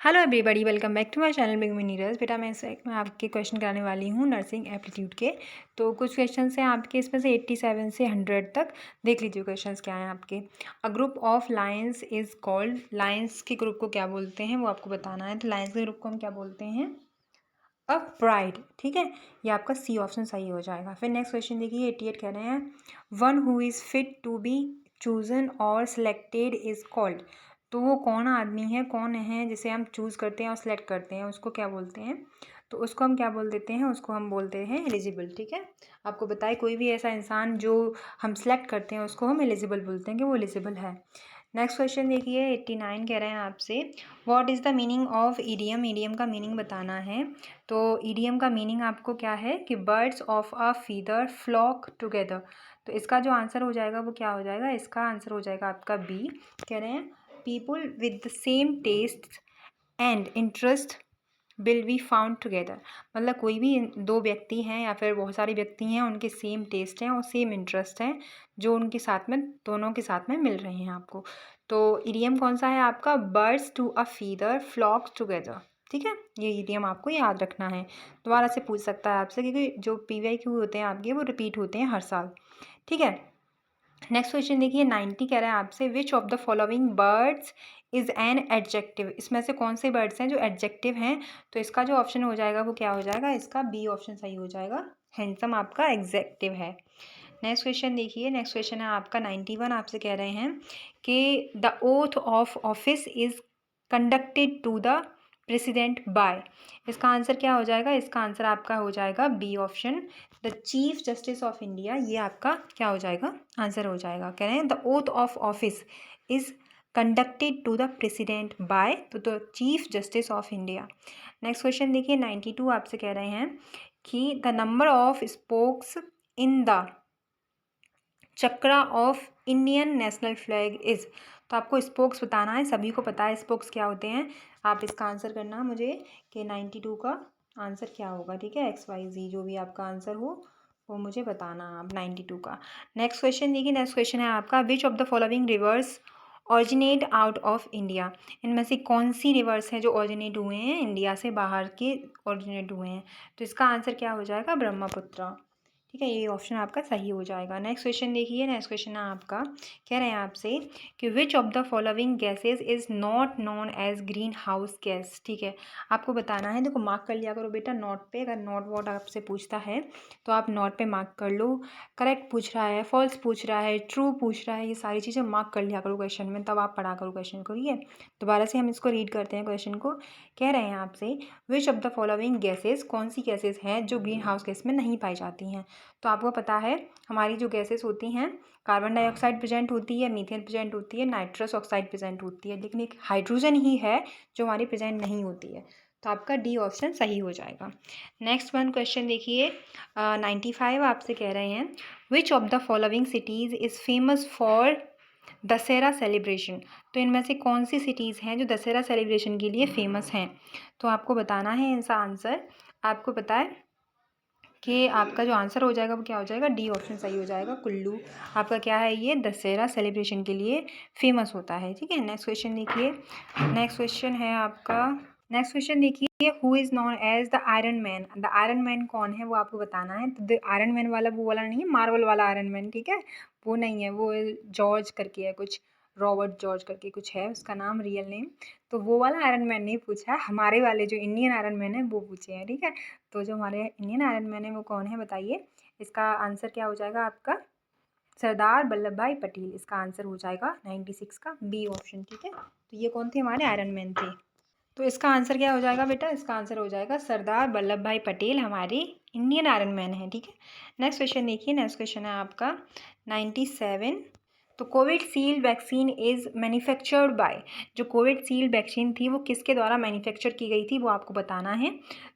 Hello everybody, welcome back to my channel big me Neeraj. बेटा मैं आपके क्वेश्चन कराने वाली हूँ नर्सिंग एप्टीट्यूड के। तो कुछ क्वेश्चन हैं आपके, इसमें से 87 से 100 तक देख लीजिए क्वेश्चंस क्या हैं आपके। A group of Lions is called, Lions के ग्रुप को क्या बोलते हैं वो आपको बताना है। तो लायंस के ग्रुप को हम क्या बोलते हैं? A pride. ठीक है, ये आपका सी ऑप्शन सही हो जाएगा। फिर नेक्स्ट क्वेश्चन देखिए, 88 कह रहे हैं one who is fit to be chosen और सिलेक्टेड इज कॉल्ड। तो वो कौन आदमी है, कौन है जिसे हम चूज़ करते हैं और सिलेक्ट करते हैं, उसको क्या बोलते हैं? तो उसको हम क्या बोल देते हैं? उसको हम बोलते हैं एलिजिबल। ठीक है, आपको बताए कोई भी ऐसा इंसान जो हम सेलेक्ट करते हैं उसको हम एलिजिबल बोलते हैं कि वो एलिजिबल है। नेक्स्ट क्वेश्चन देखिए, 89 कह रहे हैं आपसे what is the meaning of idiom. Idiom का मीनिंग बताना है। तो ईडियम का मीनिंग आपको क्या है कि birds of a feather flock together. तो इसका जो आंसर हो जाएगा वो क्या हो जाएगा? इसका आंसर हो जाएगा आपका बी। कह रहे हैं people with the same taste and interest will be found together. मतलब कोई भी दो व्यक्ति हैं या फिर बहुत सारे व्यक्ति हैं, उनके सेम टेस्ट हैं और सेम इंटरेस्ट हैं जो उनके साथ में, दोनों के साथ में मिल रहे हैं आपको। तो इडियम कौन सा है आपका? Birds to a feather flock together. ठीक है, ये इडियम आपको याद रखना है। दोबारा से पूछ सकता है आपसे, क्योंकि जो PYQ होते हैं आपके वो रिपीट होते हैं हर साल। ठीक है, नेक्स्ट क्वेश्चन देखिए, 90 कह रहे हैं आपसे विच of the following birds is an adjective. इसमें से कौन से बर्ड्स हैं जो एडजेक्टिव हैं? तो इसका जो ऑप्शन हो जाएगा वो क्या हो जाएगा? इसका बी ऑप्शन सही हो जाएगा, हैंडसम आपका एग्जेक्टिव है। नेक्स्ट क्वेश्चन देखिए, नेक्स्ट क्वेश्चन है आपका 91। आपसे कह रहे हैं कि the oath of office is conducted to the president by. इसका आंसर क्या हो जाएगा? इसका आंसर आपका हो जाएगा B option, the chief justice of India. ये आपका क्या हो जाएगा? आंसर हो जाएगा। कह रहे हैं the oath of office is conducted to the president by, तो the chief justice of India. Next question देखिए, 92 आपसे कह रहे हैं कि the number of spokes in the chakra of Indian national flag is. तो आपको स्पोक्स बताना है, सभी को पता है स्पोक्स क्या होते हैं। आप इसका आंसर करना मुझे कि 92 का आंसर क्या होगा। ठीक है, XYZ जो भी आपका आंसर हो वो मुझे बताना आप 92 का। नेक्स्ट क्वेश्चन देखिए, नेक्स्ट क्वेश्चन है आपका विच of the following reverse originate out of India. इनमें से कौन सी रिवर्स हैं जो ऑरिजिनेट हुए हैं इंडिया से बाहर के, ऑरिजिनेट हुए हैं? तो इसका आंसर क्या हो जाएगा? ब्रह्मपुत्र। ठीक है, ये ऑप्शन आपका सही हो जाएगा। नेक्स्ट क्वेश्चन देखिए, नेक्स्ट क्वेश्चन है आपका, कह रहे हैं आपसे कि which of the following gases is not known as green house gas. ठीक है, आपको बताना है। देखो मार्क कर लिया करो बेटा नोट पे, अगर नोट वोट आपसे पूछता है तो आप नोट पे मार्क कर लो। करेक्ट पूछ रहा है, फॉल्स पूछ रहा है, ट्रू पूछ रहा है, ये सारी चीज़ें मार्क कर लिया करो क्वेश्चन में, तब आप पढ़ा करो क्वेश्चन को। ठीक है, दोबारा से हम इसको रीड करते हैं क्वेश्चन को। कह रहे हैं आपसे विच ऑफ द फॉलोइंग गैसेज, कौन सी गैसेज हैं जो ग्रीन हाउस गैस में नहीं पाई जाती हैं? तो आपको पता है हमारी जो गैसेस होती हैं, कार्बन डाइऑक्साइड प्रेजेंट होती है, मीथेन प्रेजेंट होती है, नाइट्रस ऑक्साइड प्रेजेंट होती है, लेकिन एक हाइड्रोजन ही है जो हमारी प्रेजेंट नहीं होती है। तो आपका डी ऑप्शन सही हो जाएगा। नेक्स्ट वन क्वेश्चन देखिए, 95 आपसे कह रहे हैं which of the following cities is famous for Dussehra celebration. तो इनमें से कौन सी सिटीज़ हैं जो दशहरा सेलिब्रेशन के लिए फेमस हैं? तो आपको बताना है इनका आंसर। आपको पता है कि आपका जो आंसर हो जाएगा वो क्या हो जाएगा? डी ऑप्शन सही हो जाएगा, कुल्लू। आपका क्या है? ये दशहरा सेलिब्रेशन के लिए फेमस होता है। ठीक है, नेक्स्ट क्वेश्चन देखिए, नेक्स्ट क्वेश्चन है आपका, नेक्स्ट क्वेश्चन देखिए who is known as the iron man. The iron man कौन है वो आपको बताना है। तो द आयरन मैन वाला वो वाला नहीं है, मार्वल वाला आयरन मैन। ठीक है, वो नहीं है, वो जॉर्ज करके है कुछ, रॉबर्ट जॉर्ज करके कुछ है उसका नाम, रियल नेम। तो वो वाला आयरन मैन नहीं पूछा, हमारे वाले जो इंडियन आयरन मैन है वो पूछे हैं। ठीक है, तो जो हमारे इंडियन आयरन मैन है वो कौन है बताइए। इसका आंसर क्या हो जाएगा आपका? सरदार वल्लभ भाई पटेल। इसका आंसर हो जाएगा 96 का बी ऑप्शन। ठीक है, तो ये कौन थे? हमारे आयरन मैन थे। तो इसका आंसर क्या हो जाएगा बेटा? इसका आंसर हो जाएगा सरदार वल्लभ भाई पटेल हमारे इंडियन आयरन मैन है। ठीक है, नेक्स्ट क्वेश्चन देखिए, नेक्स्ट क्वेश्चन है आपका 97। तो Covishield vaccine is manufactured by. जो कोविडशील्ड वैक्सीन थी वो किसके द्वारा मैन्युफैक्चर की गई थी वो आपको बताना है।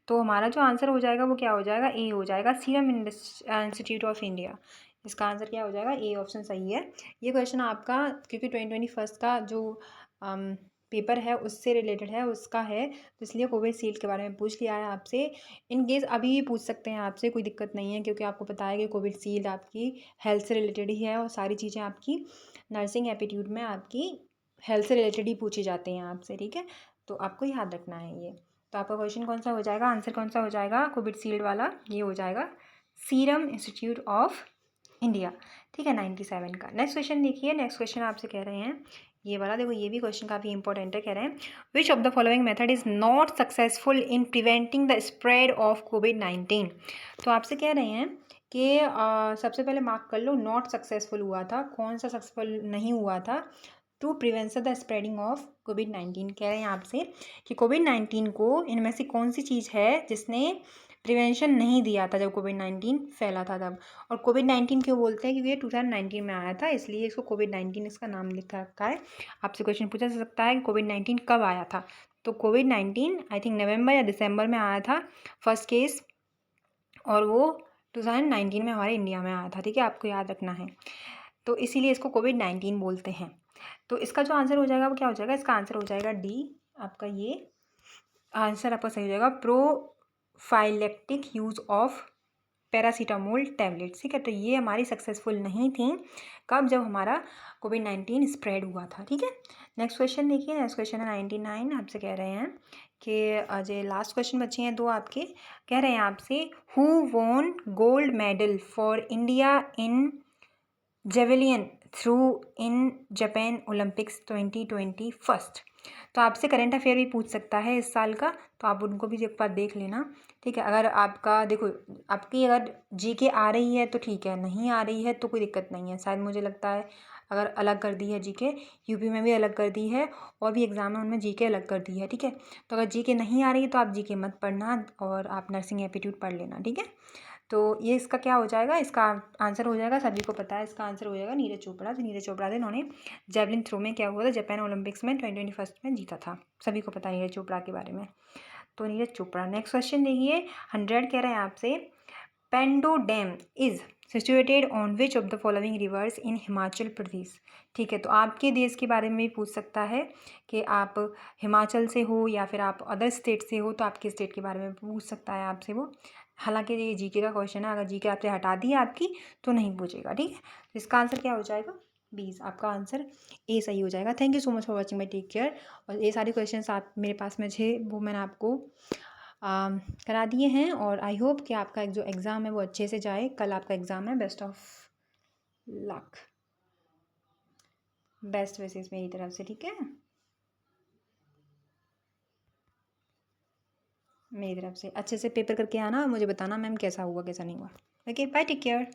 तो हमारा जो आंसर हो जाएगा वो क्या हो जाएगा? ए हो जाएगा, सीरम इंस्टीट्यूट ऑफ इंडिया। इसका आंसर क्या हो जाएगा? ए ऑप्शन सही है। ये क्वेश्चन आपका क्योंकि 2021 का जो पेपर है उससे रिलेटेड है, उसका है, तो इसलिए कोविशील्ड के बारे में पूछ लिया है आपसे। इन केस अभी भी पूछ सकते हैं आपसे, कोई दिक्कत नहीं है, क्योंकि आपको पता है कि कोविशील्ड आपकी हेल्थ से रिलेटेड ही है और सारी चीज़ें आपकी नर्सिंग एप्टीट्यूड में आपकी हेल्थ से रिलेटेड ही पूछी जाती हैं आपसे। ठीक है, तो आपको याद रखना है ये। तो आपका क्वेश्चन कौन सा हो जाएगा, आंसर कौन सा हो जाएगा कोविशील्ड वाला, ये हो जाएगा सीरम इंस्टीट्यूट ऑफ इंडिया, ठीक है, 97 का। नेक्स्ट क्वेश्चन देखिए, नेक्स्ट क्वेश्चन आपसे कह रहे हैं ये वाला, देखो ये भी क्वेश्चन काफ़ी इंपॉर्टेंट है। कह रहे हैं which of the following method is not successful in preventing the spread of कोविड-19। तो आपसे कह रहे हैं कि सबसे पहले मार्क कर लो, नॉट सक्सेसफुल हुआ था, कौन सा सक्सेसफुल नहीं हुआ था to prevention the spreading of कोविड-19। कह रहे हैं आपसे कि कोविड-19 को इनमें से कौन सी चीज़ है जिसने प्रिवेंशन नहीं दिया था जब कोविड-19 फैला था तब। और कोविड-19 क्यों बोलते हैं, क्योंकि ये 2019 में आया था, इसलिए इसको कोविड-19 इसका नाम लिखा रखा है। आपसे क्वेश्चन पूछा जा सकता है कि कोविड-19 कब आया था, तो कोविड-19 आई थिंक नवंबर या दिसंबर में आया था फर्स्ट केस, और वो 2019 में हमारे इंडिया में आया था, ठीक है, आपको याद रखना है। तो इसीलिए इसको कोविड-19 बोलते हैं। तो इसका जो आंसर हो जाएगा वो क्या हो जाएगा, इसका आंसर हो जाएगा डी, आपका ये आंसर आपका सही हो जाएगा, prophylactic use of paracetamol tablets, ठीक है। तो ये हमारी सक्सेसफुल नहीं थी, कब, जब हमारा कोविड-19 स्प्रेड हुआ था, ठीक है। नेक्स्ट क्वेश्चन देखिए, नेक्स्ट क्वेश्चन है 99, आपसे कह रहे हैं कि आज लास्ट क्वेश्चन बचे हैं दो आपके। कह रहे हैं आपसे who won gold medal for India in javelin through in Japan Olympics 2021। तो आपसे करंट अफेयर भी पूछ सकता है इस साल का, तो आप उनको भी एक बार देख लेना, ठीक है। अगर आपका देखो, आपकी अगर जीके आ रही है तो ठीक है, नहीं आ रही है तो कोई दिक्कत नहीं है। शायद मुझे लगता है अगर अलग कर दी है जीके, यूपी में भी अलग कर दी है, और भी एग्ज़ाम है उनमें जीके अलग कर दी है, ठीक है। तो अगर जीके नहीं आ रही है तो आप जीके मत पढ़ना, और आप नर्सिंग एप्टीट्यूड पढ़ लेना, ठीक है। तो ये इसका क्या हो जाएगा, इसका आंसर हो जाएगा, सभी को पता है इसका आंसर हो जाएगा नीरज चोपड़ा। तो नीरज चोपड़ा थे, इन्होंने जेवलिन थ्रो में क्या हुआ था, जापान ओलंपिक्स में 2021 में जीता था, सभी को पता है नीरज चोपड़ा के बारे में। तो नीरज चोपड़ा। नेक्स्ट क्वेश्चन देखिए 100 कह रहे हैं आपसे, Pandoh dam is situated on which of the following rivers in Himachal Pradesh, ठीक है। तो आपके देश के बारे में भी पूछ सकता है कि आप हिमाचल से हो या फिर आप अदर स्टेट से हो, तो आपके स्टेट के बारे में पूछ सकता है आपसे वो। हालांकि ये जीके का क्वेश्चन है, अगर जीके आपसे हटा दी आपकी तो नहीं पूछेगा, ठीक है। तो इसका आंसर क्या हो जाएगा, 20, आपका आंसर ए सही हो जाएगा। Thank you so much for watching my, take care. और ये सारे क्वेश्चंस आप मेरे पास में थे, वो मैंने आपको करा दिए हैं, और आई होप कि आपका जो एग्ज़ाम है वो अच्छे से जाए। कल आपका एग्ज़ाम है, best of luck, best wishes मेरी तरफ से, ठीक है, मेरी तरफ से। अच्छे से पेपर करके आना, मुझे बताना मैम कैसा हुआ कैसा नहीं हुआ। Okay, bye, take care.